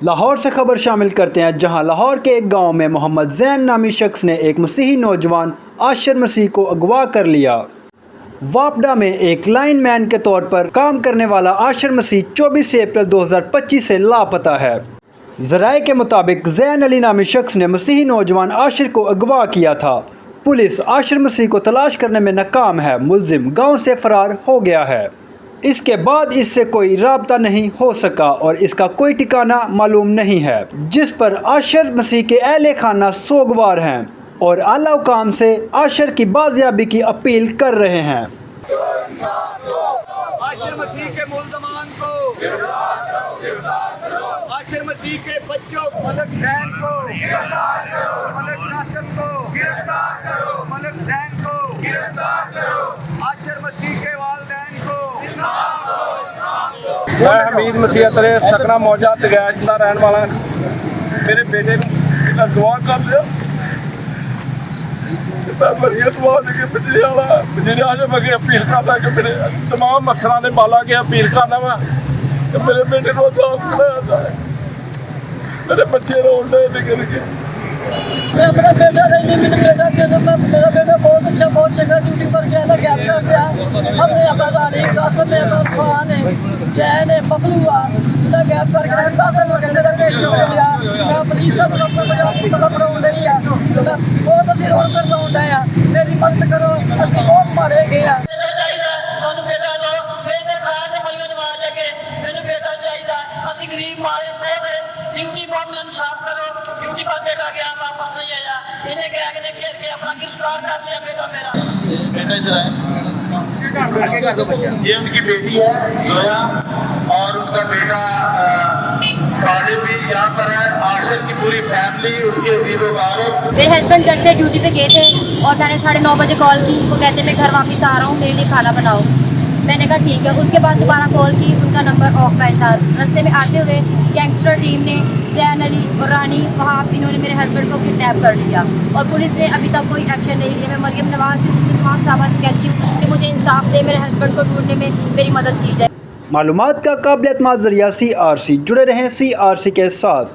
لاہور سے خبر شامل کرتے ہیں، جہاں لاہور کے ایک گاؤں میں محمد زین نامی شخص نے ایک مسیحی نوجوان عاشر مسیح کو اغوا کر لیا۔ واپڈا میں ایک لائن مین کے طور پر کام کرنے والا عاشر مسیح 24 اپریل 2025 سے لاپتہ ہے۔ ذرائع کے مطابق زین علی نامی شخص نے مسیحی نوجوان عاشر کو اغوا کیا تھا۔ پولیس عاشر مسیح کو تلاش کرنے میں ناکام ہے۔ ملزم گاؤں سے فرار ہو گیا ہے۔ اس کے بعد اس سے کوئی رابطہ نہیں ہو سکا اور اس کا کوئی ٹھکانہ معلوم نہیں ہے، جس پر عاشر مسیح کے اہل خانہ سوگوار ہیں اور اعلیٰ حکام سے عاشر کی بازیابی کی اپیل کر رہے ہیں۔ عاشر مسیح کے ملزمان کو عاشر مسیح کے بچوں ملک زین کو ملک ناصر کو ملک زین کو عاشر مسیح کے والدین کو۔ میں حمید مسیح اترے سکنا موجہ تگیج کا رہن والا۔ میرے بیٹے نے دعا کر لیا، میں بڑی دعا دے کے بجلی والا بجلی میں اپیل کرنا کہ میرے تمام مفسران نے بالا کے اپیل کرنا وا کہ میرے بیٹے کو آزاد کرایا جائے۔ میرے بچے رون ڈے نکل کے میرا بیٹا نہیں، میرا بیٹا بہت اچھا، بہت جگہ ڈیوٹی پر گیا نا، گیپ کر گیا۔ ہم نے اباداری قاسم ہے، خان ہے، چین ہے، ببلو ہے، گیپ کر گیا۔ قاسم ہو گیا، میرا بیٹا ہو گیا۔ میں پولیس سب طرف رون رہی ہے، میں بہت اچھی رون کر رون رہے ہیں، میری مدد کرو، اسی بہت مارے گئے ہیں۔ غریب مارے بہت ڈیوٹی بہت انصاف کرو، ڈیوٹی پر بیٹا گیا واپس نہیں آیا، انہیں کہا کہ گھیر کے اپنا گرفتار کر لیا بیٹا میرا۔ بیٹا ادھر ہے، یہ ان کی بیٹی ہے زویا اور ان کا بیٹا طالب بھی یہاں پر ہے، عاشر کی پوری فیملی، اس کے عزیز و اقارب۔ میرے ہسبینڈ گھر سے ڈیوٹی پہ گئے تھے اور میں نے 9:30 بجے کال کی، وہ کہتے میں گھر واپس آ رہا ہوں، میرے لیے کھانا بناؤ۔ میں نے کہا ٹھیک ہے۔ اس کے بعد دوبارہ کال کی، ان کا نمبر آف لائن تھا۔ رستے میں آتے ہوئے گینگسٹر ٹیم نے زین علی اور رانی وہاب، انہوں نے میرے ہسبینڈ کو کڈنیپ کر لیا اور پولیس نے ابھی تک کوئی ایکشن نہیں لیا۔ میں مریم نواز سے دوسری تمام صاحبہ سے کہتی ہوں کہ مجھے انصاف دے، میرے ہسبینڈ کو ڈھونڈنے میں میری مدد کی جائے۔ معلومات کا قابل اعتماد ذریعہ CRC، جڑے رہیں CRC کے ساتھ۔